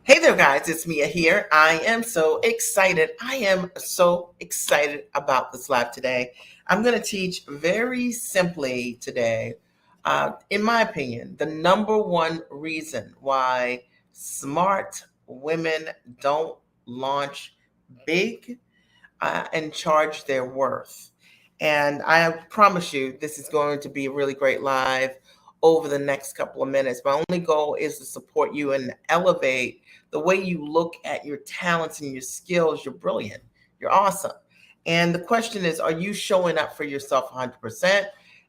Hey there, guys. It's Mia here. I am so excited. I am so excited about this live today. I'm going to teach very simply today, in my opinion, the number one reason why smart women don't launch big and charge their worth. And I promise you, this is going to be a really great live over the next couple of minutes. My only goal is to support you and elevate the way you look at your talents and your skills. You're brilliant. You're awesome. And the question is, are you showing up for yourself 100%?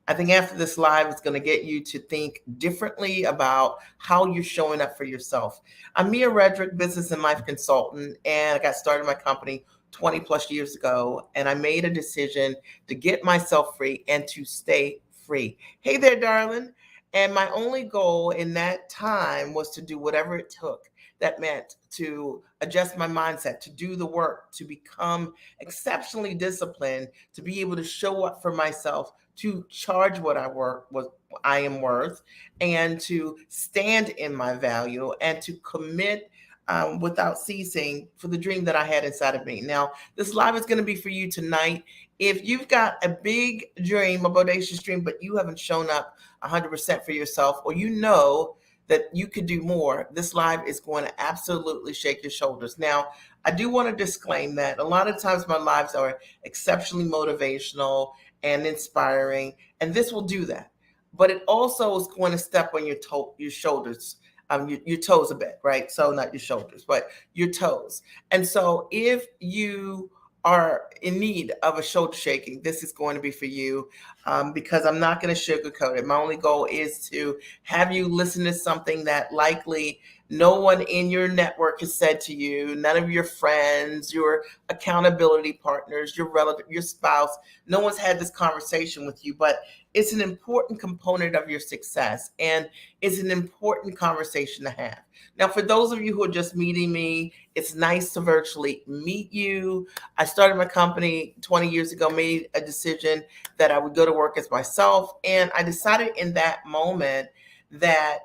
I think after this live, it's going to get you to think differently about how you're showing up for yourself. I'm Mia Redrick, business and life consultant, and I got started my company 20 plus years ago, and I made a decision to get myself free and to stay free. Hey there, darling. And my only goal in that time was to do whatever it took. That meant to adjust my mindset, to do the work, to become exceptionally disciplined, to be able to show up for myself, to charge what I am worth, and to stand in my value and to commit without ceasing for the dream that I had inside of me. Now, this live is going to be for you tonight. If you've got a big dream, a bodacious dream, but you haven't shown up 100% for yourself, or you know that you could do more, this live is going to absolutely shake your shoulders. Now, I do want to disclaim that a lot of times my lives are exceptionally motivational and inspiring, and this will do that. But it also is going to step on your shoulders, your toes a bit, right? So not your shoulders, but your toes. And so if you are in need of a shoulder shaking, this is going to be for you, because I'm not going to sugarcoat it. My only goal is to have you listen to something that likely no one in your network has said to you, none of your friends, your accountability partners, your relative, your spouse, no one's had this conversation with you, but it's an important component of your success and it's an important conversation to have. Now, for those of you who are just meeting me, it's nice to virtually meet you. I started my company 20 years ago, made a decision that I would go to work as myself. And I decided in that moment that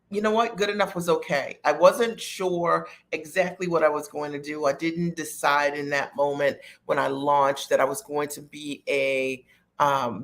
you know what? Good enough was okay. I wasn't sure exactly what I was going to do. I didn't decide in that moment when I launched that I was going to be a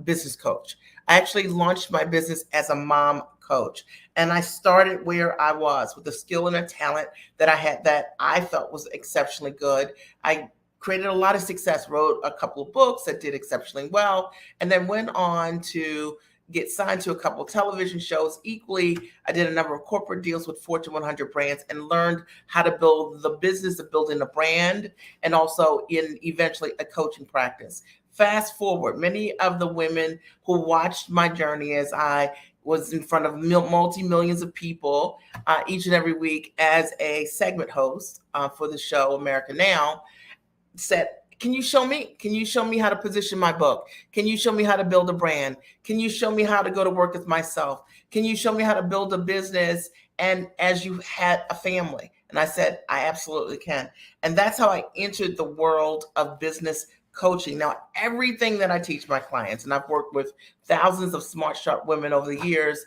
business coach. I actually launched my business as a mom coach. And I started where I was with a skill and a talent that I had that I felt was exceptionally good. I created a lot of success, wrote a couple of books that did exceptionally well, and then went on to get signed to a couple of television shows. Equally, I did a number of corporate deals with Fortune 100 brands and learned how to build the business of building a brand and also in eventually a coaching practice. Fast forward, many of the women who watched my journey as I was in front of multi-millions of people each and every week as a segment host for the show America Now said, can you show me? Can you show me how to position my book? Can you show me how to build a brand? Can you show me how to go to work with myself? Can you show me how to build a business and as you had a family? And I said, I absolutely can. And that's how I entered the world of business coaching. Now, everything that I teach my clients, and I've worked with thousands of smart, sharp women over the years,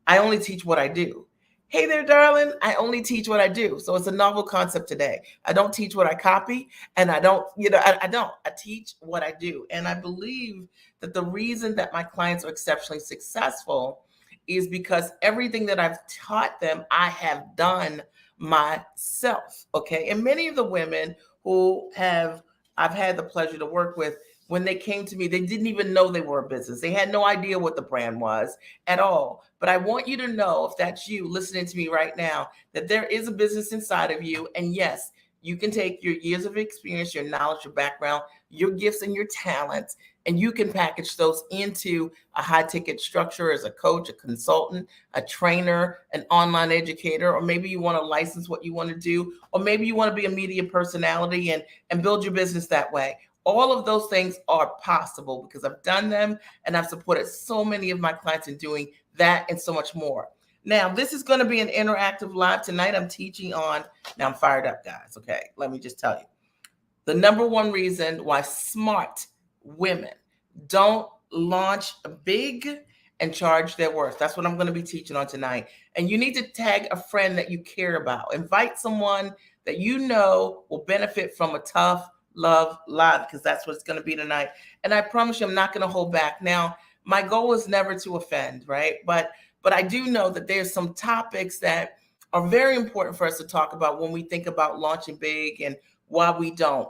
I only teach what I do. Hey there, darling. I only teach what I do. So it's a novel concept today. I don't teach what I copy, and I don't, I don't. I teach what I do. And I believe that the reason that my clients are exceptionally successful is because everything that I've taught them, I have done myself. Okay. And many of the women who I've had the pleasure to work with, when they came to me, they didn't even know they were a business. They had no idea what the brand was at all. But I want you to know, if that's you listening to me right now, that there is a business inside of you. And yes, you can take your years of experience, your knowledge, your background, your gifts and your talents, and you can package those into a high ticket structure as a coach, a consultant, a trainer, an online educator, or maybe you want to license what you want to do, or maybe you want to be a media personality and build your business that way. All of those things are possible because I've done them and I've supported so many of my clients in doing that and so much more. Now, this is going to be an interactive live tonight. I'm teaching on, now I'm fired up, guys. Okay, let me just tell you. The number one reason why smart women don't launch big and charge their worth. That's what I'm going to be teaching on tonight. And you need to tag a friend that you care about. Invite someone that you know will benefit from a tough love live, because that's what it's going to be tonight. And I promise you, I'm not going to hold back. Now, my goal is never to offend, right? But I do know that there's some topics that are very important for us to talk about when we think about launching big and why we don't.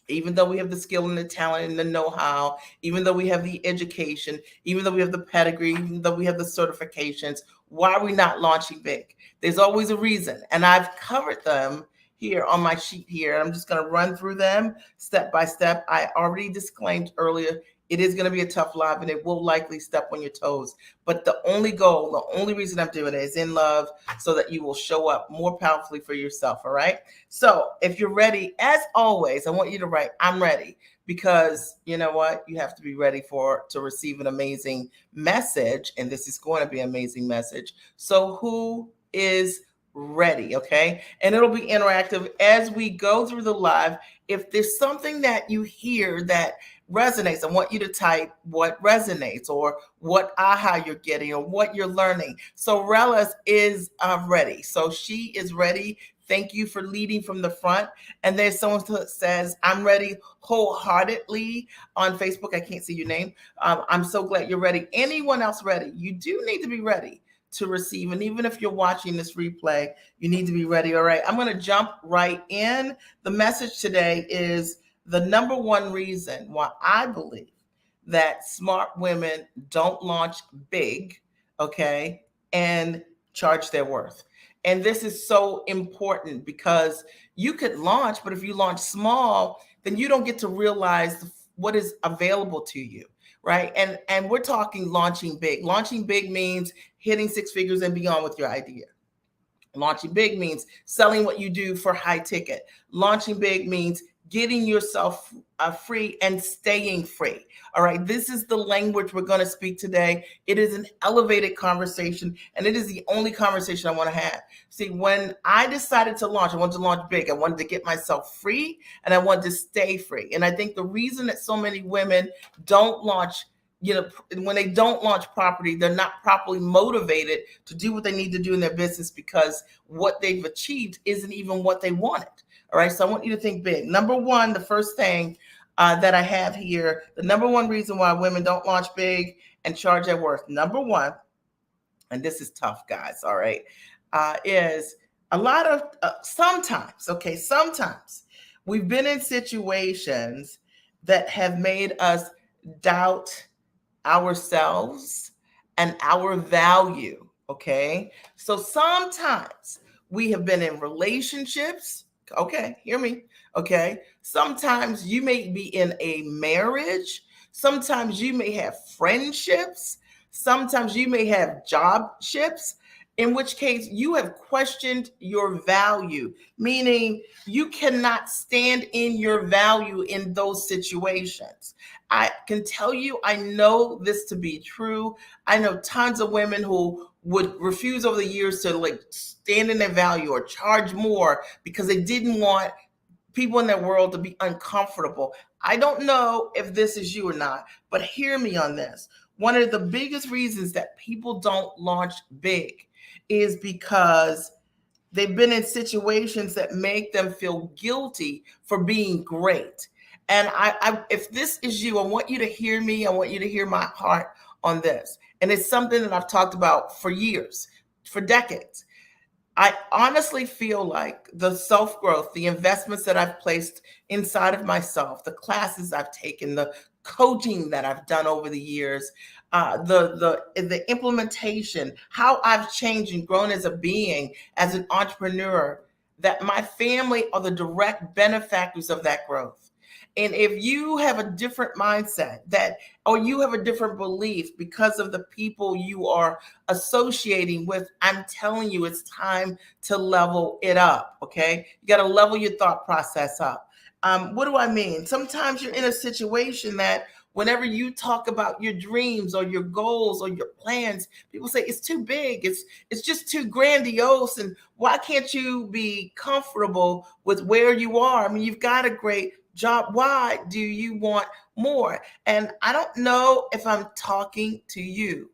Even though we have the skill and the talent and the know-how, even though we have the education, even though we have the pedigree, even though we have the certifications, why are we not launching big? There's always a reason. And I've covered them here on my sheet here. I'm just going to run through them step by step. I already disclaimed earlier, it is going to be a tough live and it will likely step on your toes. But the only goal, the only reason I'm doing it is in love, so that you will show up more powerfully for yourself. All right. So if you're ready, as always, I want you to write, I'm ready, because you know what? You have to be ready to receive an amazing message. And this is going to be an amazing message. So who is ready? Okay. And it'll be interactive as we go through the live. If there's something that you hear that resonates, I want you to type what resonates, or what aha you're getting, or what you're learning. So Relis is ready. So she is ready. Thank you for leading from the front. And there's someone that says, I'm ready wholeheartedly on Facebook. I can't see your name. I'm so glad you're ready. Anyone else ready? You do need to be ready to receive. And even if you're watching this replay, you need to be ready. All right. I'm going to jump right in. The message today is the number one reason why I believe that smart women don't launch big, okay, and charge their worth. And this is so important, because you could launch, but if you launch small, then you don't get to realize what is available to you, right? And we're talking launching big. Launching big means hitting six figures and beyond with your idea. Launching big means selling what you do for high ticket. Launching big means getting yourself free and staying free. All right. This is the language we're going to speak today. It is an elevated conversation, and it is the only conversation I want to have. See, when I decided to launch, I wanted to launch big. I wanted to get myself free, and I wanted to stay free. And I think the reason that so many women don't launch, when they don't launch property, they're not properly motivated to do what they need to do in their business, because what they've achieved isn't even what they wanted. All right. So I want you to think big. Number one, the first thing that I have here, the number one reason why women don't launch big and charge their worth. Number one, and this is tough, guys. All right. Is a lot of sometimes we've been in situations that have made us doubt ourselves and our value. Okay. So sometimes we have been in relationships. Okay. Hear me. Okay. Sometimes you may be in a marriage. Sometimes you may have friendships. Sometimes you may have jobships, in which case you have questioned your value, meaning you cannot stand in your value in those situations. I can tell you, I know this to be true. I know tons of women who would refuse over the years to stand in their value or charge more because they didn't want people in their world to be uncomfortable. I don't know if this is you or not, but hear me on this. One of the biggest reasons that people don't launch big is because they've been in situations that make them feel guilty for being great. And if this is you, I want you to hear me. I want you to hear my heart on this. And it's something that I've talked about for years, for decades. I honestly feel like the self-growth, the investments that I've placed inside of myself, the classes I've taken, the coaching that I've done over the years, the implementation, how I've changed and grown as a being, as an entrepreneur, that my family are the direct benefactors of that growth. And if you have a different mindset or you have a different belief because of the people you are associating with, I'm telling you, it's time to level it up. Okay. You got to level your thought process up. What do I mean? Sometimes you're in a situation that whenever you talk about your dreams or your goals or your plans, people say it's too big. It's just too grandiose. And why can't you be comfortable with where you are? I mean, you've got a great job. Why do you want more? And I don't know if I'm talking to you,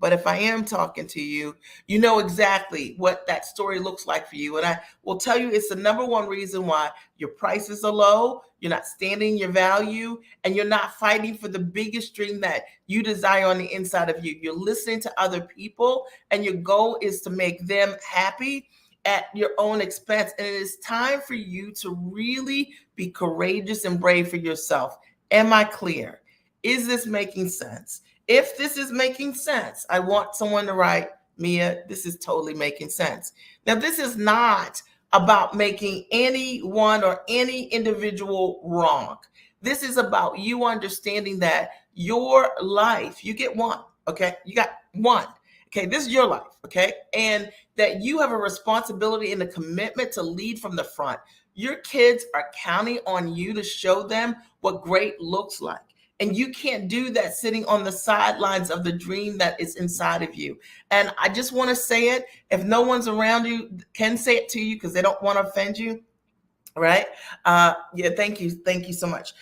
But if I am talking to you, you know exactly what that story looks like for you. And I will tell you it's the number one reason why your prices are low, you're not standing your value, and you're not fighting for the biggest dream that you desire on the inside of you. You're listening to other people, and your goal is to make them happy at your own expense. And it is time for you to really be courageous and brave for yourself. Am I clear? Is this making sense? If this is making sense, I want someone to write, Mia, this is totally making sense. Now, this is not about making anyone or any individual wrong. This is about you understanding that your life, you get one, okay? You got one. Okay, this is your life, okay? And that you have a responsibility and a commitment to lead from the front. Your kids are counting on you to show them what great looks like. And you can't do that sitting on the sidelines of the dream that is inside of you. And I just want to say it. If no one's around you, can say it to you because they don't want to offend you. Right? Yeah, thank you. Thank you so much.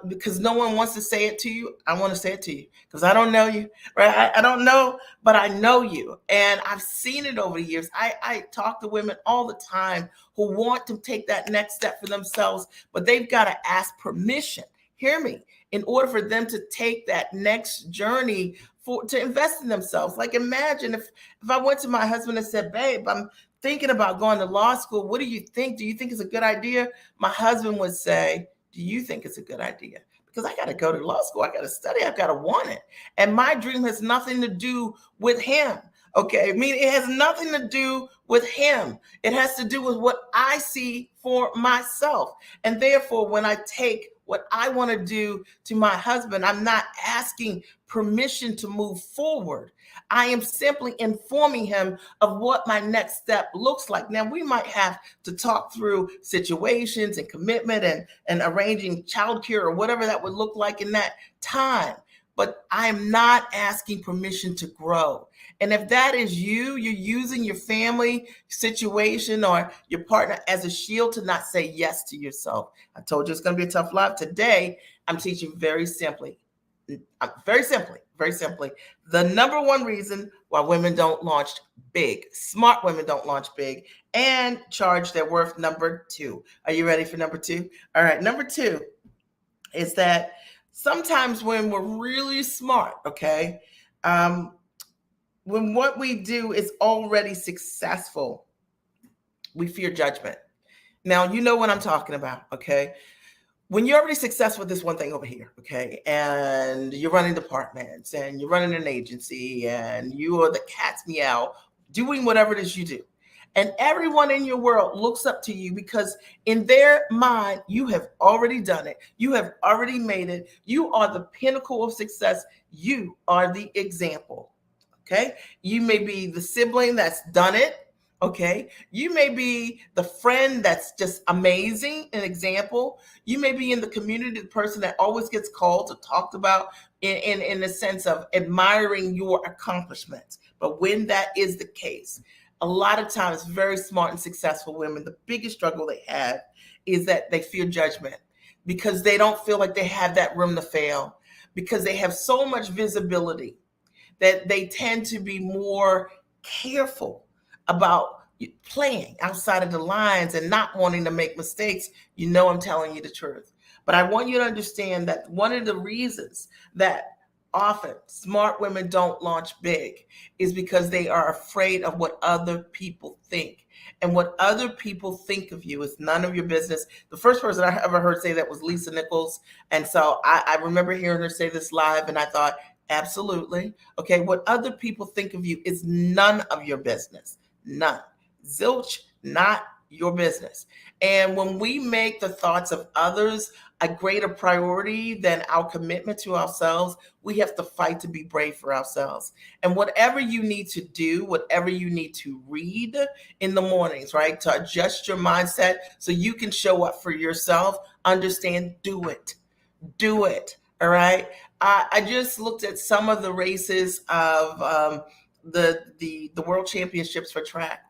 Because no one wants to say it to you. I want to say it to you because I don't know you, right? I don't know, but I know you. And I've seen it over the years. I talk to women all the time who want to take that next step for themselves, but they've got to ask permission. Hear me. In order for them to take that next journey to invest in themselves. Like imagine if I went to my husband and said, babe, I'm thinking about going to law school. What do you think? Do you think it's a good idea? My husband would say, do you think it's a good idea? Because I got to go to law school. I got to study. I've got to want it. And my dream has nothing to do with him. Okay. I mean, it has nothing to do with him. It has to do with what I see for myself. And therefore, when I take what I want to do to my husband, I'm not asking permission to move forward. I am simply informing him of what my next step looks like. Now, we might have to talk through situations and commitment and arranging childcare or whatever that would look like in that time. But I'm not asking permission to grow. And if that is you, you're using your family situation or your partner as a shield to not say yes to yourself. I told you it's going to be a tough life. Today, I'm teaching very simply, the number one reason why women don't launch big, smart women don't launch big and charge their worth. Number two. Are you ready for number two? All right. Number two is that sometimes when we're really smart, okay, when what we do is already successful, we fear judgment. Now, you know what I'm talking about, okay? When you're already successful with this one thing over here, okay, and you're running departments and you're running an agency and you are the cat's meow doing whatever it is you do. And everyone in your world looks up to you because in their mind, you have already done it. You have already made it. You are the pinnacle of success. You are the example. Okay. You may be the sibling that's done it. Okay. You may be the friend that's just amazing, an example. You may be in the community, the person that always gets called or talked about in the sense of admiring your accomplishments. But when that is the case, a lot of times, very smart and successful women, the biggest struggle they have is that they fear judgment because they don't feel like they have that room to fail, because they have so much visibility that they tend to be more careful about playing outside of the lines and not wanting to make mistakes. You know, I'm telling you the truth. But I want you to understand that one of the reasons that often smart women don't launch big is because they are afraid of what other people think. And what other people think of you is none of your business. The first person I ever heard say that was Lisa Nichols. And so I remember hearing her say this live, and I thought, absolutely. Okay, what other people think of you is none of your business. None. Zilch, not your business. And when we make the thoughts of others a greater priority than our commitment to ourselves, we have to fight to be brave for ourselves. And whatever you need to do, whatever you need to read in the mornings, right, to adjust your mindset so you can show up for yourself, understand, do it. Do it. All right. I just looked at some of the races of the World Championships for track.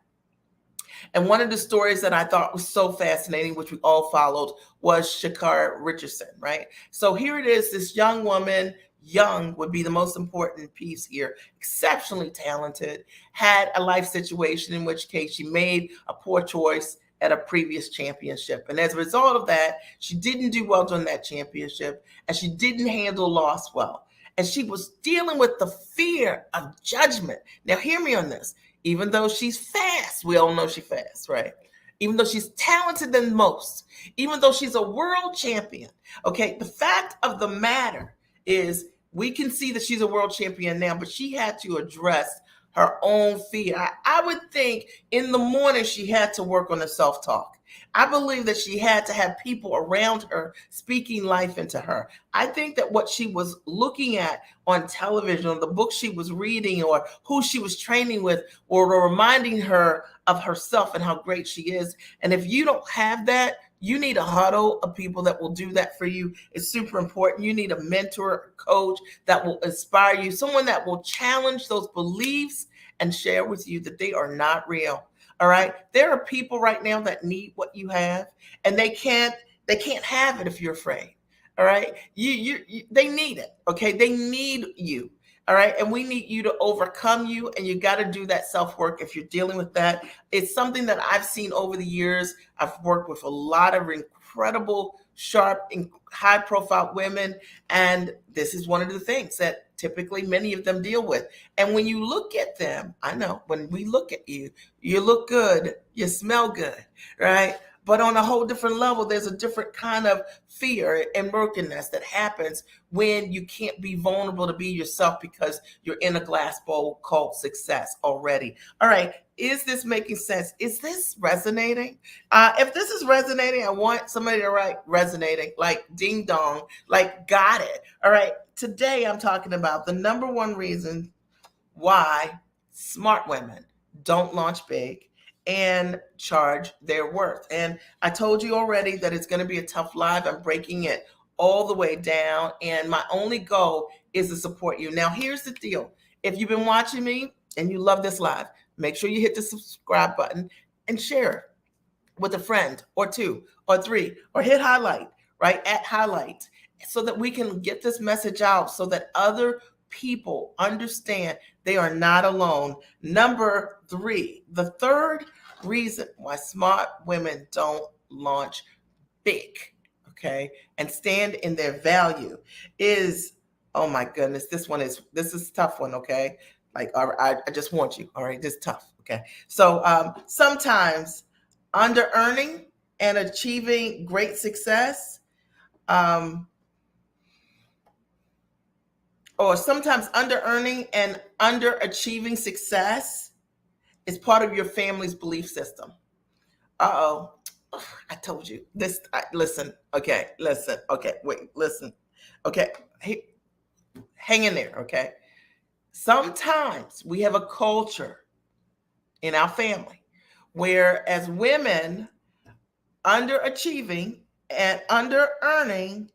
And one of the stories that I thought was so fascinating, which we all followed, was Sha'Carri Richardson, right? So here it is, this young woman, young would be the most important piece here, exceptionally talented, had a life situation in which case she made a poor choice at a previous championship. And as a result of that, she didn't do well during that championship and she didn't handle loss well. And she was dealing with the fear of judgment. Now, hear me on this. Even though she's fast, we all know she's fast, right? Even though she's talented than most, even though she's a world champion, okay, the fact of the matter is we can see that she's a world champion now, but she had to address her own fear. I would think in the morning she had to work on the self-talk. I believe that she had to have people around her speaking life into her. I think that what she was looking at on television, or the books she was reading, or who she was training with, were reminding her of herself and how great she is. And if you don't have that, you need a huddle of people that will do that for you. It's super important. You need a mentor, a coach that will inspire you, someone that will challenge those beliefs and share with you that they are not real. All right. There are people right now that need what you have, and they can't have it if you're afraid. All right. They need it. Okay. They need you. All right. And we need you to overcome you. And you got to do that self work if you're dealing with that. It's something that I've seen over the years. I've worked with a lot of incredible, sharp, and high profile women. And this is one of the things that typically many of them deal with. And when you look at them, I know when we look at you, you look good, you smell good, right? But on a whole different level, there's a different kind of fear and brokenness that happens when you can't be vulnerable to be yourself because you're in a glass bowl called success already. All right. Is this making sense? Is this resonating? If this is resonating, I want somebody to write resonating, like ding dong, like got it. All right. Today, I'm talking about the number one reason why smart women don't launch big and charge their worth. And I told you already that it's going to be a tough live. I'm breaking it all the way down. And my only goal is to support you. Now, here's the deal. If you've been watching me and you love this live, make sure you hit the subscribe button and share it with a friend or two or three, or hit highlight, right? At highlight, so that we can get this message out so that other people understand they are not alone. Number three, the third reason why smart women don't launch big, okay, and stand in their value is, oh my goodness, this is a tough one, okay? Like, I just want you, all right, this is tough, okay? So sometimes under earning and achieving great success, or sometimes under earning and underachieving success is part of your family's belief system. Uh-oh. I told you this. Listen. Okay. Listen. Okay. Wait. Listen. Okay. Hey, hang in there. Okay. Sometimes we have a culture in our family where, as women, underachieving and under earning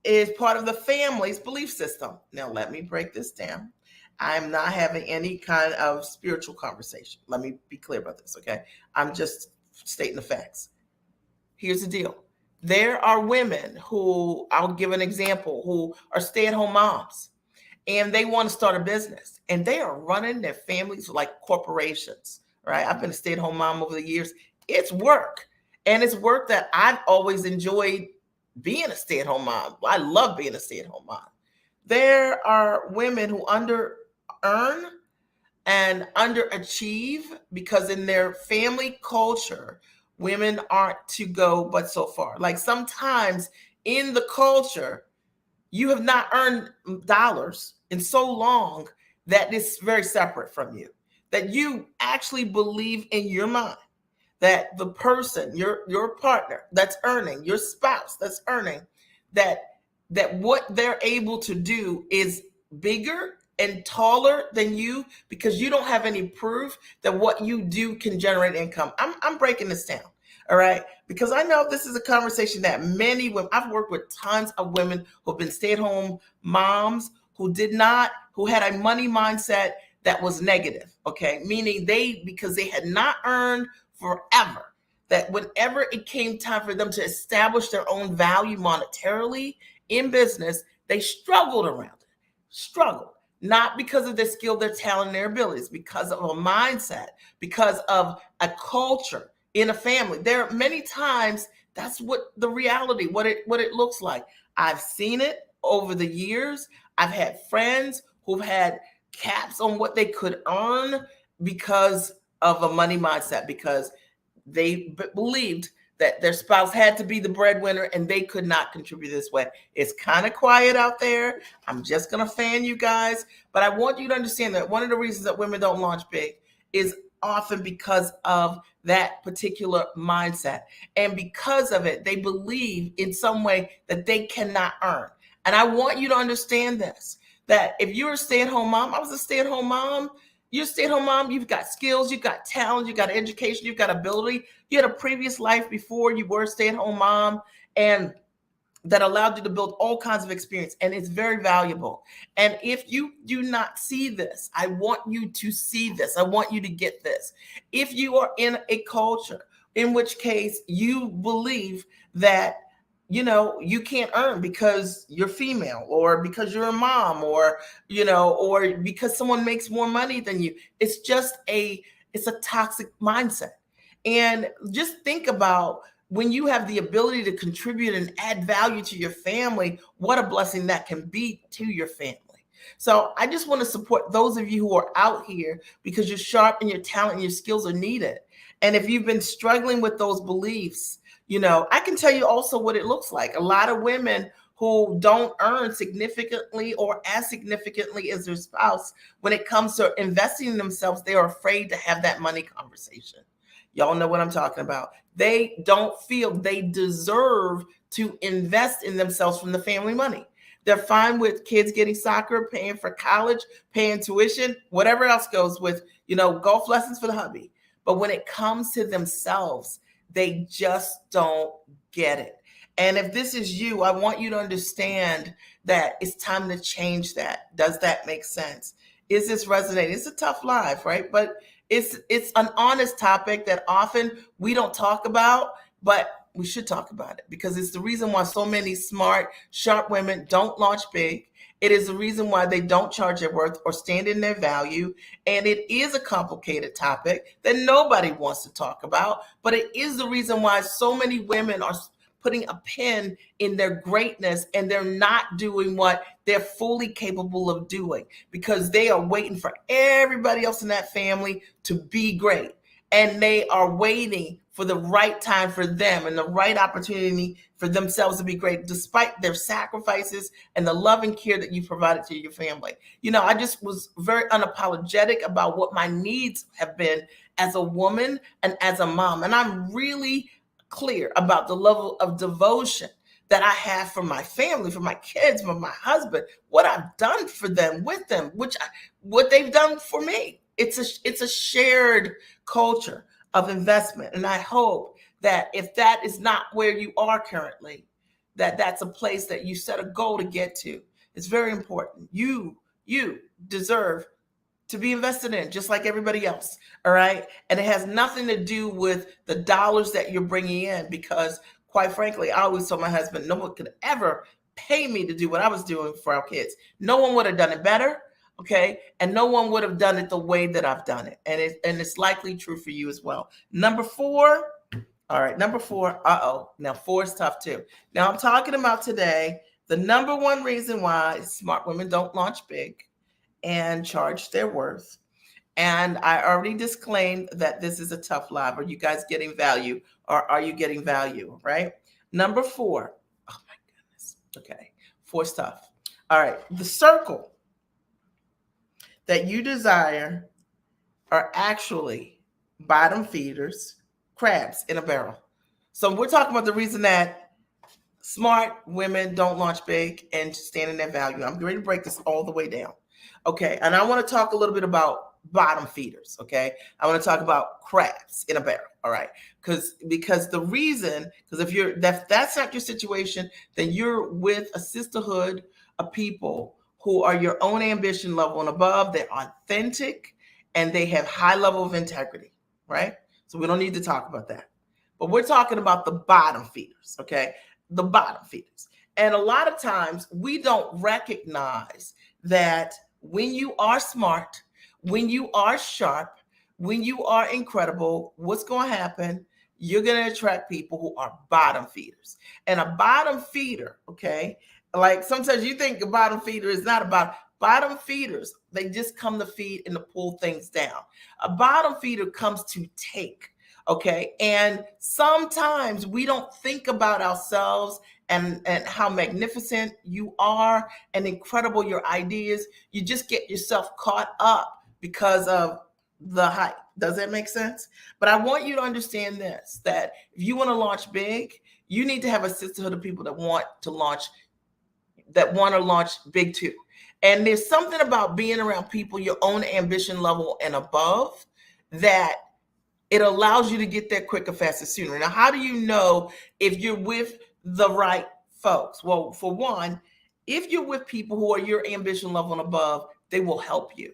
is part of the family's belief system. Now, let me break this down. I'm not having any kind of spiritual conversation. Let me be clear about this, okay? I'm just stating the facts. Here's the deal. There are women who, I'll give an example, who are stay-at-home moms, and they want to start a business, and they are running their families like corporations, right? I've been a stay-at-home mom over the years. It's work, and it's work that I've always enjoyed being a stay-at-home mom. I love being a stay-at-home mom. There are women who under earn and underachieve because in their family culture, women aren't to go but so far. Like sometimes in the culture, you have not earned dollars in so long that it's very separate from you, that you actually believe in your mind that the person, your partner that's earning, your spouse that's earning, that what they're able to do is bigger and taller than you because you don't have any proof that what you do can generate income. I'm breaking this down, all right? Because I know this is a conversation that many women, I've worked with tons of women who've been stay-at-home moms who had a money mindset that was negative, okay? Meaning because they had not earned forever, that whenever it came time for them to establish their own value monetarily in business, they struggled around it. struggle, not because of their skill, their talent, their abilities, because of a mindset, because of a culture in a family. There are many times that's what the reality, what it looks like. I've seen it over the years. I've had friends who've had caps on what they could earn because of a money mindset, because they believed that their spouse had to be the breadwinner and they could not contribute this way. It's kind of quiet out there. I'm just going to fan you guys, but I want you to understand that one of the reasons that women don't launch big is often because of that particular mindset. And because of it, they believe in some way that they cannot earn. And I want you to understand this, that if you're a stay-at-home mom, I was a stay-at-home mom, you're a stay-at-home mom, you've got skills, you've got talent, you've got education, you've got ability. You had a previous life before you were a stay-at-home mom, and that allowed you to build all kinds of experience, and it's very valuable. And if you do not see this, I want you to see this. I want you to get this. If you are in a culture in which case you believe that you can't earn because you're female, or because you're a mom, or or because someone makes more money than you, it's a toxic mindset. And just think about, when you have the ability to contribute and add value to your family, what a blessing that can be to your family. So I just want to support those of you who are out here, because you're sharp and your talent and your skills are needed. And if you've been struggling with those beliefs, I can tell you also what it looks like. A lot of women who don't earn significantly or as significantly as their spouse, when it comes to investing in themselves, they are afraid to have that money conversation. Y'all know what I'm talking about. They don't feel they deserve to invest in themselves from the family money. They're fine with kids getting soccer, paying for college, paying tuition, whatever else goes with, golf lessons for the hubby. But when it comes to themselves, they just don't get it. And if this is you, I want you to understand that it's time to change that. Does that make sense? Is this resonating? It's a tough life, right? But it's an honest topic that often we don't talk about, but we should talk about it, because it's the reason why so many smart, sharp women don't launch big. It is the reason why they don't charge their worth or stand in their value. And it is a complicated topic that nobody wants to talk about, but it is the reason why so many women are putting a pin in their greatness, and they're not doing what they're fully capable of doing, because they are waiting for everybody else in that family to be great. And they are waiting for the right time for them and the right opportunity for themselves to be great, despite their sacrifices and the love and care that you provided to your family. I just was very unapologetic about what my needs have been as a woman and as a mom. And I'm really clear about the level of devotion that I have for my family, for my kids, for my husband, what I've done for them, with them, what they've done for me. It's a shared culture of investment. And I hope that if that is not where you are currently, that's a place that you set a goal to get to. It's very important. You deserve to be invested in, just like everybody else. All right. And it has nothing to do with the dollars that you're bringing in, because quite frankly, I always told my husband, no one could ever pay me to do what I was doing for our kids. No one would have done it better. Okay. And no one would have done it the way that I've done it. And it's likely true for you as well. Number 4. All right. Number 4. Now 4 is tough too. Now I'm talking about today, the number one reason why smart women don't launch big and charge their worth. And I already disclaimed that this is a tough live. Are you guys getting value, or are you getting value? Right. Number 4. Oh my goodness. Okay. 4 stuff. All right. The circle that you desire are actually bottom feeders, crabs in a barrel. So we're talking about the reason that smart women don't launch big and stand in their value. I'm ready to break this all the way down. Okay. And I want to talk a little bit about bottom feeders. Okay. I want to talk about crabs in a barrel. All right. Because if that's not your situation, then you're with a sisterhood of people who are your own ambition level and above. They're authentic and they have high level of integrity. Right. So we don't need to talk about that. But we're talking about the bottom feeders. Okay. The bottom feeders. And a lot of times we don't recognize that when you are smart, when you are sharp, when you are incredible, what's going to happen? You're going to attract people who are bottom feeders. And a bottom feeder, okay, like sometimes you think a bottom feeder is not about bottom feeders. They just come to feed and to pull things down. A bottom feeder comes to take. Okay. And sometimes we don't think about ourselves and how magnificent you are and incredible your ideas. You just get yourself caught up because of the hype. Does that make sense? But I want you to understand this, that if you want to launch big, you need to have a sisterhood of people that want to launch big too. And there's something about being around people your own ambition level and above that it allows you to get there quicker, faster, sooner. Now, how do you know if you're with the right folks? Well, for one, if you're with people who are your ambition level and above, they will help you.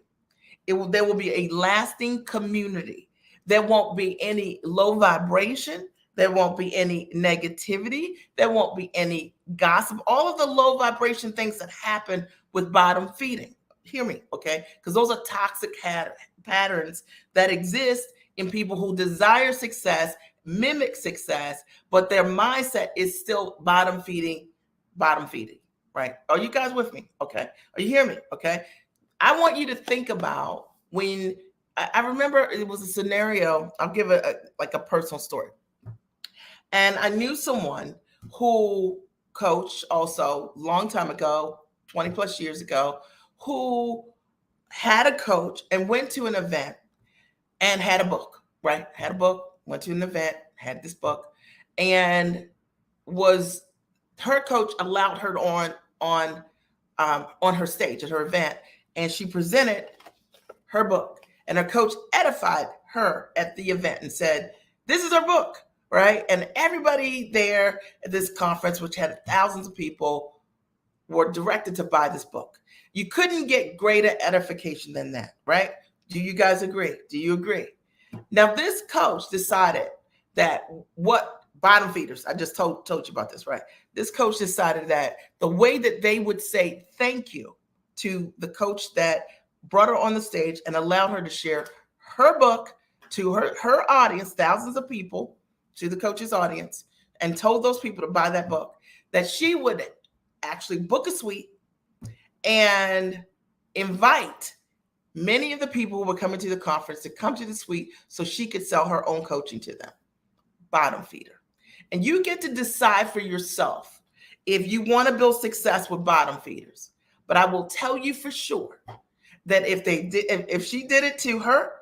There will be a lasting community. There won't be any low vibration. There won't be any negativity. There won't be any gossip. All of the low vibration things that happen with bottom feeding. Hear me, okay? Because those are toxic patterns that exist in people who desire success, mimic success, but their mindset is still bottom feeding, right? Are you guys with me? Okay. Are you hearing me? Okay. I want you to think about when I remember it was a scenario. I'll give like a personal story. And I knew someone who coached also long time ago, 20 plus years ago, who had a coach and went to an event and had a book, right? Had a book, went to an event, had this book, and was her coach allowed her on her stage at her event, and she presented her book, and her coach edified her at the event and said, "This is her book." Right? And everybody there at this conference, which had thousands of people, were directed to buy this book. You couldn't get greater edification than that, right? Do you guys agree? Do you agree? Now, this coach decided that what bottom feeders, I just told you about this, right? This coach decided that the way that they would say thank you to the coach that brought her on the stage and allowed her to share her book to her audience, thousands of people, to the coach's audience, and told those people to buy that book, that she would actually book a suite and invite many of the people who were coming to the conference to come to the suite so she could sell her own coaching to them. Bottom feeder. And you get to decide for yourself if you want to build success with bottom feeders. But I will tell you for sure that if she did it to her,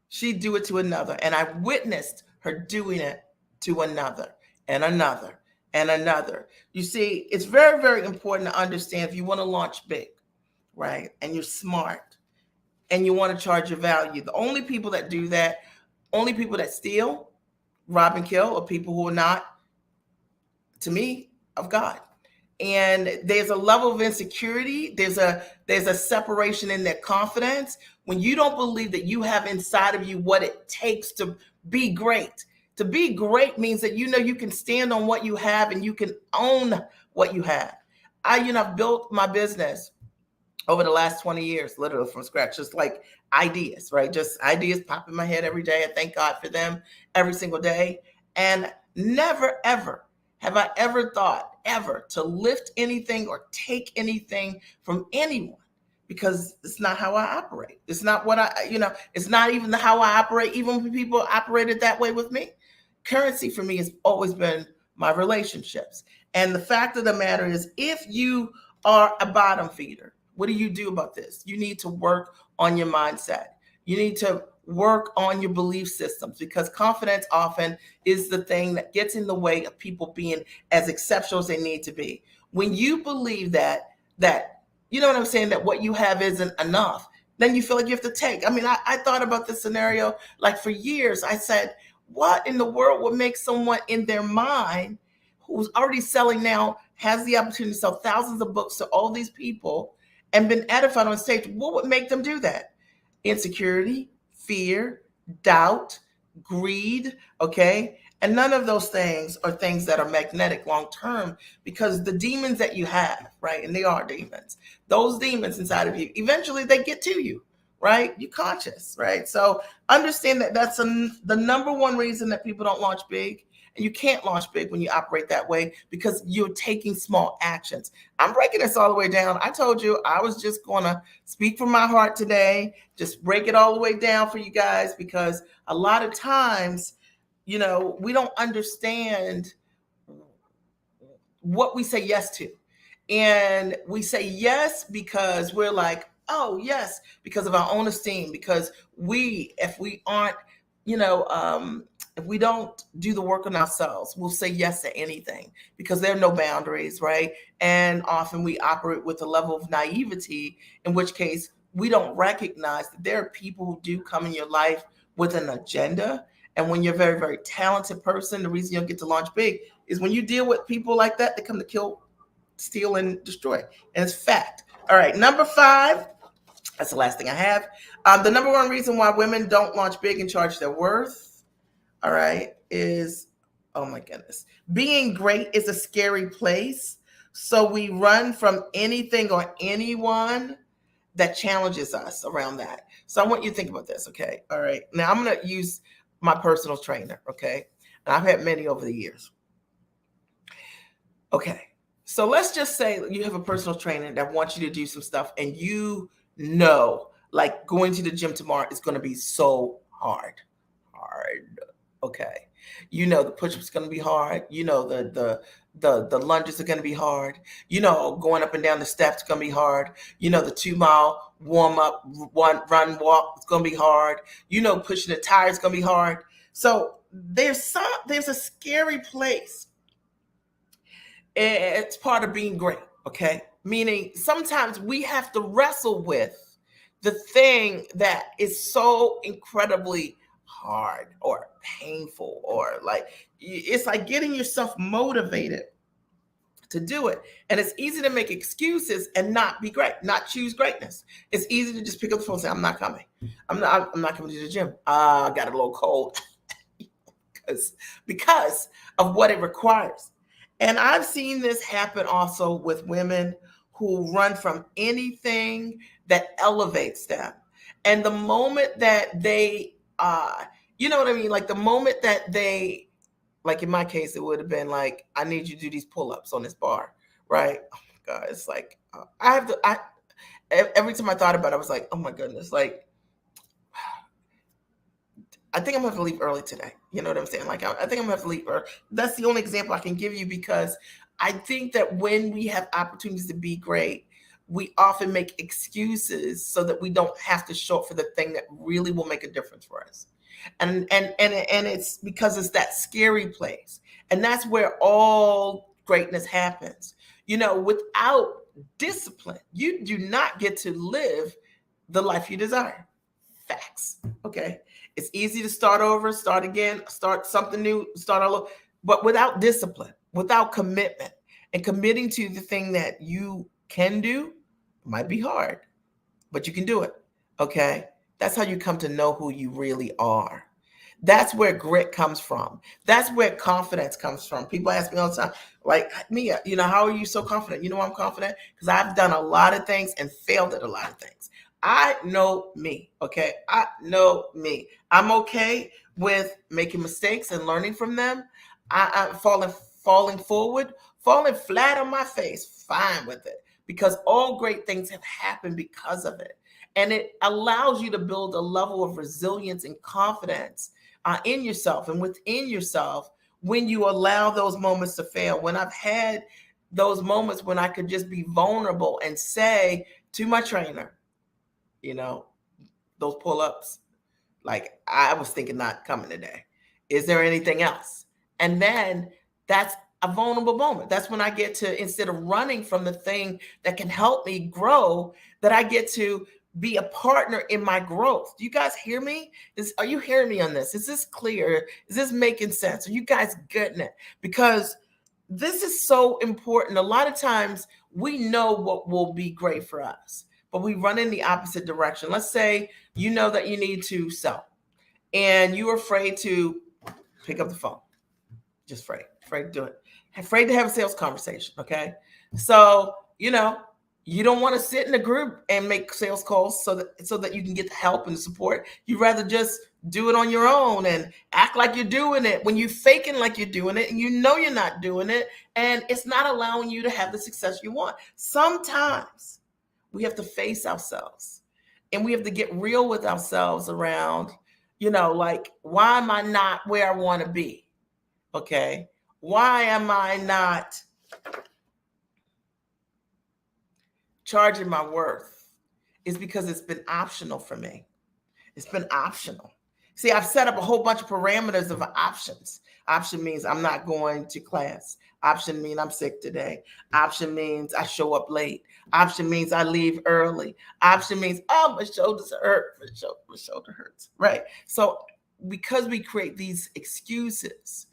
she'd do it to another. And I witnessed her doing it to another and another and another. You see, it's very, very important to understand if you want to launch big, right? And you're smart and you want to charge your value. The only people that do that, only people that steal, rob and kill, are people who are not, to me, of God. And there's a level of insecurity. There's a separation in their confidence when you don't believe that you have inside of you what it takes to be great. To be great means that you know you can stand on what you have and you can own what you have. I've built my business over the last 20 years, literally from scratch, just like ideas, right? Just ideas pop in my head every day. I thank God for them every single day. And never, ever have I ever thought to lift anything or take anything from anyone, because it's not how I operate. It's not what it's not even how I operate, even when people operated that way with me. Currency for me has always been my relationships. And the fact of the matter is, if you are a bottom feeder, what do you do about this? You need to work on your mindset. You need to work on your belief systems, because confidence often is the thing that gets in the way of people being as exceptional as they need to be. When you believe that you know what I'm saying, that what you have isn't enough, then you feel like you have to take. I mean, I thought about this scenario like for years. I said, what in the world would make someone in their mind who's already selling now, has the opportunity to sell thousands of books to all these people and been edified on stage? What would make them do that? Insecurity, fear, doubt, greed, okay? And none of those things are things that are magnetic long term, because the demons that you have, right? And they are demons. Those demons inside of you, eventually they get to you, right? You're conscious, right? So understand that that's the number one reason that people don't launch big. And you can't launch big when you operate that way, because you're taking small actions. I'm breaking this all the way down. I told you I was just going to speak from my heart today, just break it all the way down for you guys, because a lot of times, we don't understand what we say yes to. And we say yes because we're like, oh, yes, because of our own esteem. Because if we aren't, if we don't do the work on ourselves, we'll say yes to anything because there are no boundaries, right? And often we operate with a level of naivety, in which case we don't recognize that there are people who do come in your life with an agenda. And when you're a very, very talented person, the reason you'll get to launch big is when you deal with people like that, they come to kill, steal, and destroy. And it's fact. All right, number 5. That's the last thing I have. The number one reason why women don't launch big and charge their worth, all right, is, oh my goodness, being great is a scary place. So we run from anything or anyone that challenges us around that. So I want you to think about this, okay? All right. Now I'm going to use my personal trainer, okay? And I've had many over the years. Okay. So let's just say you have a personal trainer that wants you to do some stuff, and like going to the gym tomorrow is going to be so hard. Okay. The push-ups going to be hard. The lunges are going to be hard. Going up and down the steps is going to be hard. The 2-mile warm up, run, walk, it's going to be hard. Pushing the tires is going to be hard. So there's a scary place. It's part of being great. Okay. Meaning sometimes we have to wrestle with the thing that is so incredibly hard or painful, or it's like getting yourself motivated to do it. And it's easy to make excuses and not be great, not choose greatness. It's easy to just pick up the phone and say, I'm not coming. I'm not coming to the gym. I got a little cold because of what it requires. And I've seen this happen also with women who run from anything that elevates them. And the moment that they, you know what I mean? Like the moment that they, like in my case, it would have been like, I need you to do these pull-ups on this bar, right? Oh my God, it's like, every time I thought about it, I was like, oh my goodness, like, I think I'm gonna have to leave early today. You know what I'm saying? Like, I think I'm gonna have to leave early. That's the only example I can give you, because I think that when we have opportunities to be great, we often make excuses so that we don't have to show up for the thing that really will make a difference for us. And it's because it's that scary place. And that's where all greatness happens. Without discipline, you do not get to live the life you desire. Facts. Okay. It's easy to start over, start again, start something new, start all over. But without discipline, without commitment, and committing to the thing that you can do, it might be hard, but you can do it. Okay. That's how you come to know who you really are. That's where grit comes from. That's where confidence comes from. People ask me all the time, like, Mia, how are you so confident? I'm confident because I've done a lot of things and failed at a lot of things. I know me. Okay. I know me. I'm okay with making mistakes and learning from them. I'm falling forward, falling flat on my face, fine with it, because all great things have happened because of it. And it allows you to build a level of resilience and confidence in yourself and within yourself when you allow those moments to fail. When I've had those moments when I could just be vulnerable and say to my trainer, those pull-ups, like, I was thinking not coming today. Is there anything else? And then that's a vulnerable moment. That's when I get to, instead of running from the thing that can help me grow, that I get to be a partner in my growth. Do you guys hear me? Are you hearing me on this? Is this clear? Is this making sense? Are you guys getting it? Because this is so important. A lot of times we know what will be great for us, but we run in the opposite direction. Let's say you know that you need to sell and you're afraid to pick up the phone. Just afraid to do it. Afraid to have a sales conversation. Okay. So, you don't want to sit in a group and make sales calls so that you can get the help and the support. You rather just do it on your own and act like you're doing it when you're faking like you're doing it and you know you're not doing it, and it's not allowing you to have the success you want. Sometimes we have to face ourselves and we have to get real with ourselves around, like, why am I not where I want to be? Okay. Why am I not charging my worth? It's because it's been optional for me. It's been optional. See, I've set up a whole bunch of parameters of options. Option means I'm not going to class. Option means I'm sick today. Option means I show up late. Option means I leave early. Option means, oh, my shoulders hurt. My shoulder hurts. Right. So because we create these excuses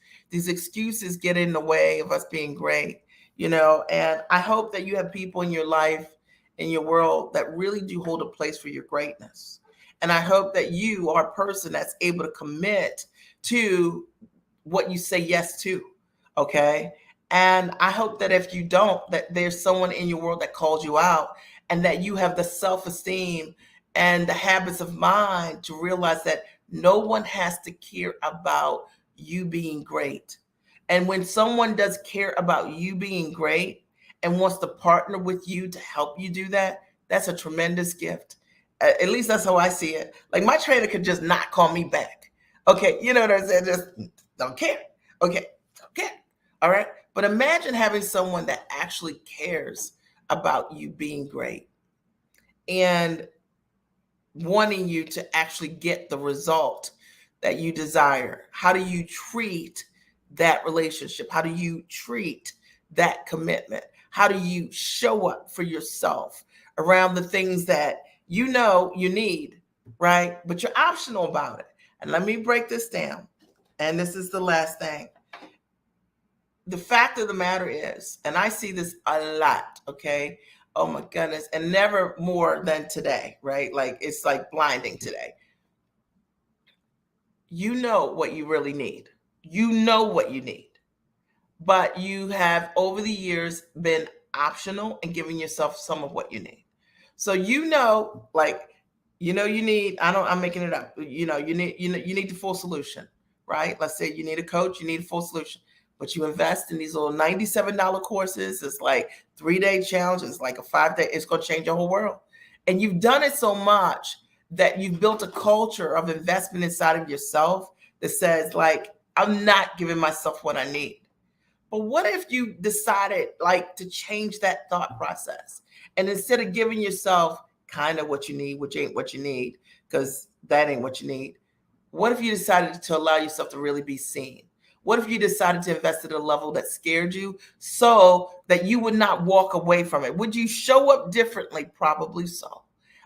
get in the way of us being great, and I hope that you have people in your life, in your world, that really do hold a place for your greatness. And I hope that you are a person that's able to commit to what you say yes to. Okay. And I hope that if you don't, that there's someone in your world that calls you out, and that you have the self-esteem and the habits of mind to realize that no one has to care about you being great. And when someone does care about you being great and wants to partner with you to help you do that, that's a tremendous gift. At least that's how I see it. Like, my trainer could just not call me back. Okay, you know what I'm saying? Just don't care. Okay, don't care. All right. But imagine having someone that actually cares about you being great and wanting you to actually get the result that you desire. How do you treat that relationship? How do you treat that commitment? How do you show up for yourself around the things that you know you need, right? But you're optional about it. And let me break this down. And this is the last thing. The fact of the matter is, and I see this a lot, okay? Oh my goodness. And never more than today, right? Like, it's like blinding today. You know what you really need. You know what you need. But you have over the years been optional and giving yourself some of what you need. So like, you need, I'm making it up. You need the full solution, right? Let's say you need a coach, you need a full solution. But you invest in these little $97 courses. It's like 3-day challenge. It's like a 5-day. It's going to change your whole world. And you've done it so much that you've built a culture of investment inside of yourself that says, like, I'm not giving myself what I need. But what if you decided, like, to change that thought process, and instead of giving yourself kind of what you need, which ain't what you need, because that ain't what you need, what if you decided to allow yourself to really be seen? What if you decided to invest at a level that scared you so that you would not walk away from it? Would you show up differently? Probably so.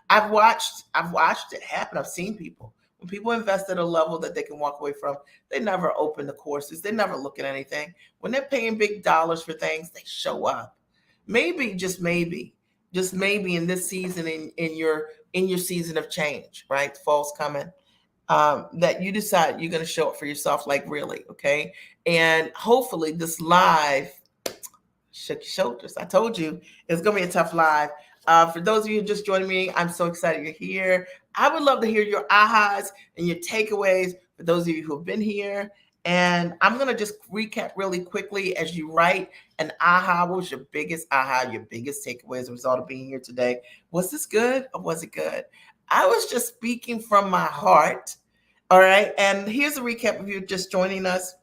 I've watched it happen. I've seen people. When people invest at a level that they can walk away from, they never open the courses. They never look at anything. When they're paying big dollars for things, they show up. Maybe, just maybe in this season, in your season of change, right? Fall's coming. That you decide you're going to show up for yourself, like, really, okay? And hopefully this live shook your shoulders. I told you it's going to be a tough live. For those of you just joining me, I'm so excited you're here. I would love to hear your ahas and your takeaways for those of you who have been here. And I'm going to just recap really quickly as you write an aha. What was your biggest aha, your biggest takeaway as a result of being here today? Was this good or was it good? I was just speaking from my heart. All right. And here's a recap if you're just joining us.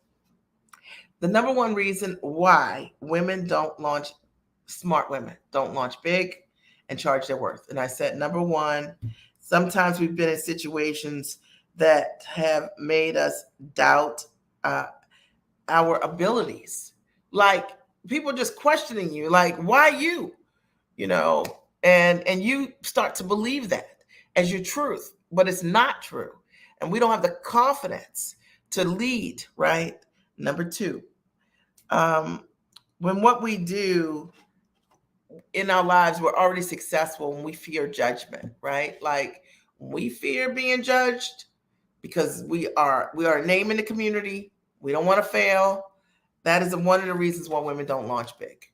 The number one reason why smart women don't launch big and charge their worth. And I said, number one, sometimes we've been in situations that have made us doubt our abilities. Like, people just questioning you, like, why you? And you start to believe that as your truth, but it's not true. And we don't have the confidence to lead, right? Number two, when what we do in our lives, we're already successful when we fear judgment, right? Like, we fear being judged because we are a name in the community. We don't want to fail. That is one of the reasons why women don't launch big,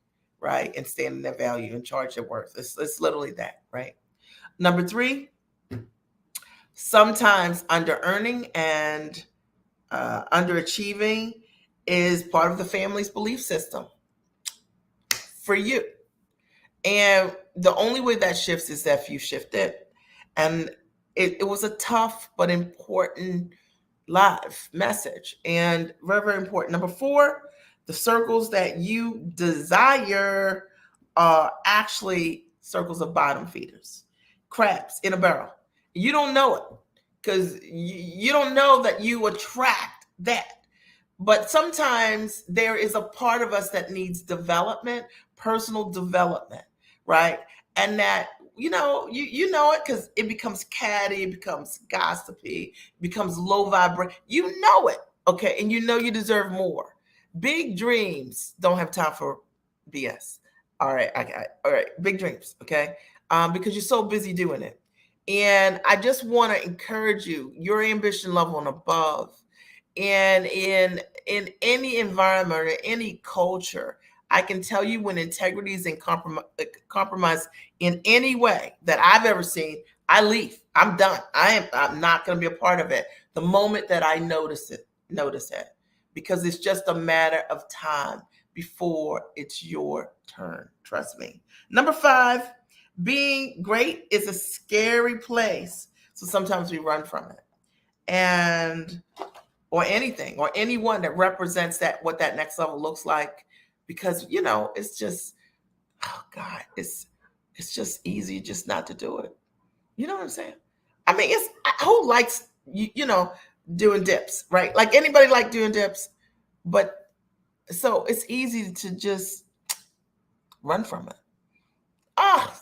right? And stand in their value and charge their worth. It's literally that, right? Number three, sometimes under earning and underachieving is part of the family's belief system for you. And the only way that shifts is if you shift it. And it was a tough but important live message, and very, very important. Number four, the circles that you desire are actually circles of bottom feeders, crabs in a barrel. You don't know it because you don't know that you attract that. But sometimes there is a part of us that needs development, personal development, right? And that, you know it because it becomes catty, it becomes gossipy, it becomes low vibrant. You know it, okay? And you know you deserve more. Big dreams don't have time for BS. All right, I got it. All right, big dreams, okay? Because you're so busy doing it. And I just want to encourage you, your ambition level and above, and in any environment or any culture, I can tell you when integrity is in compromise in any way that I've ever seen, I leave. I'm done. I'm not going to be a part of it. The moment that I notice it, because it's just a matter of time before it's your turn. Trust me. Number five, being great is a scary place. So sometimes we run from it. And or anything or anyone that represents that, what that next level looks like, because it's just, oh God, it's just easy just not to do it. You know what I'm saying? I mean, it's who likes doing dips, right? Like anybody like doing dips, but so it's easy to just run from it.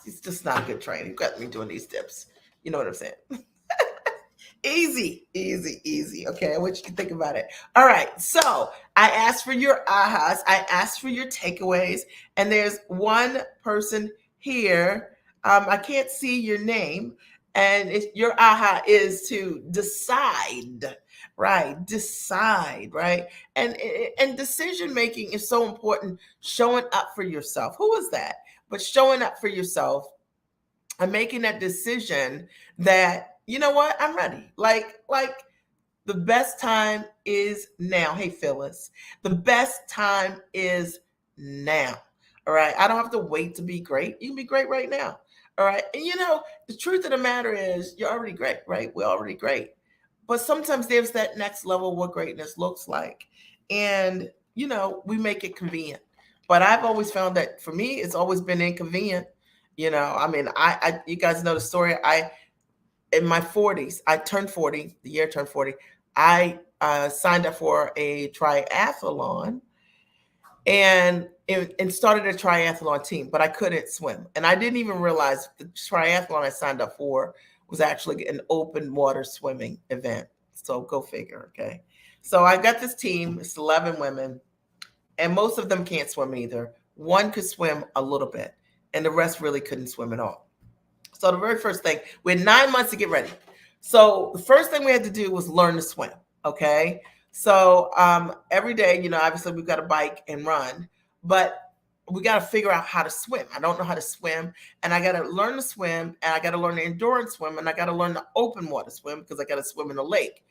It's just not good training. You got me doing these dips. You know what I'm saying? Easy, easy, easy. Okay, I want you to think about it. All right, so I asked for your ahas, I asked for your takeaways, and there's one person here. I can't see your name, and your aha is to decide, right? Decide, right? And decision making is so important. Showing up for yourself. Who is that? But showing up for yourself and making that decision that, you know what, I'm ready. Like the best time is now. Hey, Phyllis, the best time is now. All right. I don't have to wait to be great. You can be great right now. All right. And the truth of the matter is you're already great, right? We're already great. But sometimes there's that next level what greatness looks like. And, we make it convenient. But I've always found that for me, it's always been inconvenient. I mean, I you guys know the story. In my 40s, I turned 40, the year I turned 40, I signed up for a triathlon and started a triathlon team, but I couldn't swim. And I didn't even realize the triathlon I signed up for was actually an open water swimming event. So go figure, okay? So I got this team, it's 11 women, and most of them can't swim either. One could swim a little bit, and the rest really couldn't swim at all. So the very first thing, we had 9 months to get ready. So the first thing we had to do was learn to swim. Okay. So every day, obviously we've got to bike and run, but we got to figure out how to swim. I don't know how to swim, and I got to learn to swim, and I got to learn the endurance swim, and I got to learn the open water swim because I got to swim in a lake.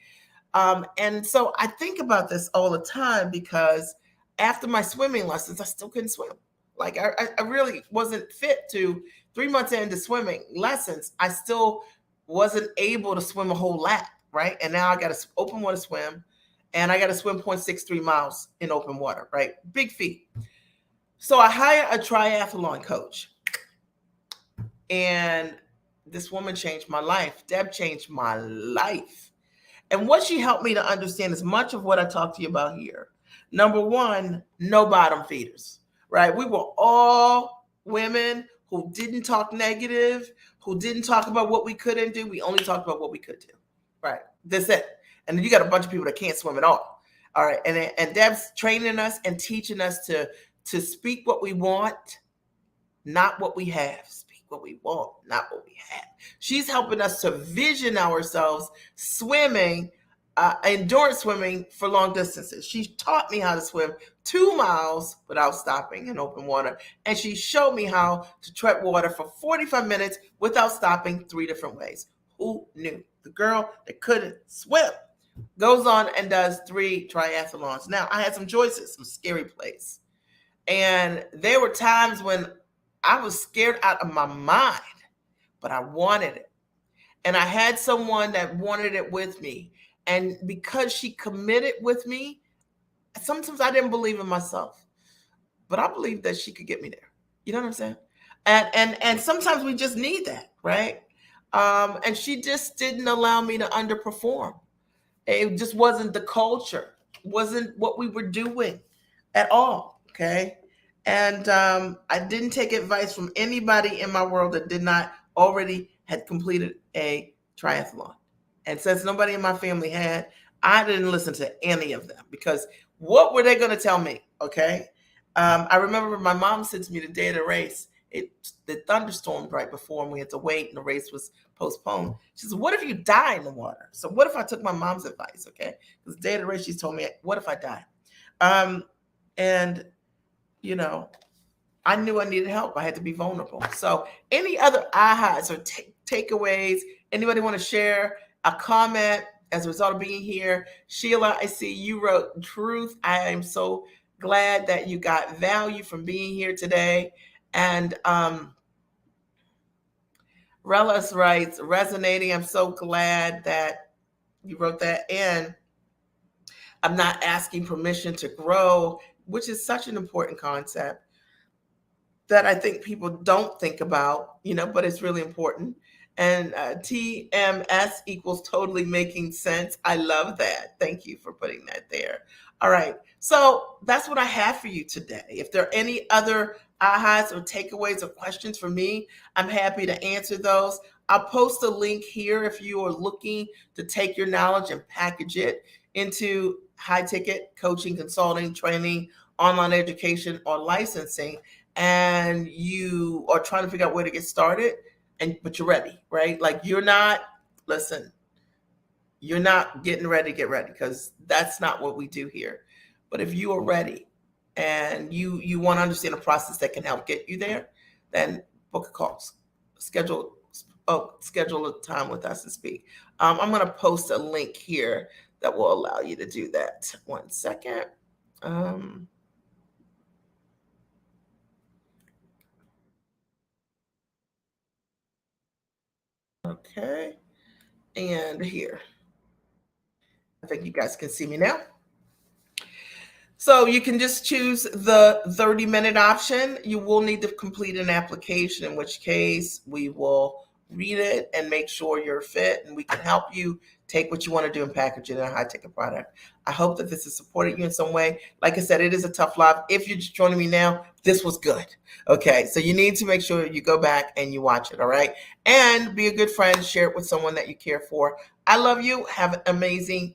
And so I think about this all the time because after my swimming lessons, I still couldn't swim. Like I really wasn't fit to 3 months into swimming lessons. I still wasn't able to swim a whole lap, right? And now I got to open water swim, and I got to swim 0.63 miles in open water, right? Big feat. So I hired a triathlon coach, and this woman changed my life. Deb changed my life. And what she helped me to understand is much of what I talked to you about here. Number one, no bottom feeders, right? We were all women who didn't talk negative, who didn't talk about what we couldn't do. We only talked about what we could do, right? That's it. And then you got a bunch of people that can't swim at all. All right. And Deb's training us and teaching us to speak what we want, not what we have. Speak what we want, not what we have. She's helping us to vision ourselves swimming endurance swimming for long distances. She taught me how to swim 2 miles without stopping in open water. And she showed me how to tread water for 45 minutes without stopping 3 different ways. Who knew? The girl that couldn't swim goes on and does 3 triathlons. Now, I had some choices, some scary plays. And there were times when I was scared out of my mind, but I wanted it. And I had someone that wanted it with me. And because she committed with me, sometimes I didn't believe in myself, but I believed that she could get me there. You know what I'm saying? And sometimes we just need that, right? And she just didn't allow me to underperform. It just wasn't the culture, wasn't what we were doing at all. Okay. And I didn't take advice from anybody in my world that did not already had completed a triathlon. And since nobody in my family had, I didn't listen to any of them because what were they going to tell me? Okay. I remember my mom said to me the day of the race, the thunderstormed right before and we had to wait and the race was postponed. She said, what if you die in the water? So what if I took my mom's advice? Okay. Because the day of the race, she told me, what if I die? And, you know, I knew I needed help. I had to be vulnerable. So any other ahas or takeaways, anybody want to share a comment as a result of being here? Sheila, I see you wrote truth. I am so glad that you got value from being here today. And Relis writes, resonating. I'm so glad that you wrote that in. I'm not asking permission to grow, which is such an important concept that I think people don't think about, but it's really important. And TMS equals totally making sense. I love that. Thank you for putting that there. All right. So that's what I have for you today. If there are any other ahas or takeaways or questions for me, I'm happy to answer those. I'll post a link here if you are looking to take your knowledge and package it into high ticket coaching, consulting, training, online education, or licensing, and you are trying to figure out where to get started, but you're ready, right? Like you're not getting ready to get ready because that's not what we do here. But if you are ready and you want to understand a process that can help get you there, then book a call, schedule a time with us to speak. I'm going to post a link here that will allow you to do that. 1 second. Okay. And here. I think you guys can see me now. So you can just choose the 30-minute option. You will need to complete an application, in which case we will read it and make sure you're fit, and we can help you take what you want to do and package it in a high-ticket product. I hope that this has supported you in some way. Like I said, it is a tough life. If you're just joining me now, this was good. Okay, so you need to make sure you go back and you watch it, all right? And be a good friend, share it with someone that you care for. I love you. Have an amazing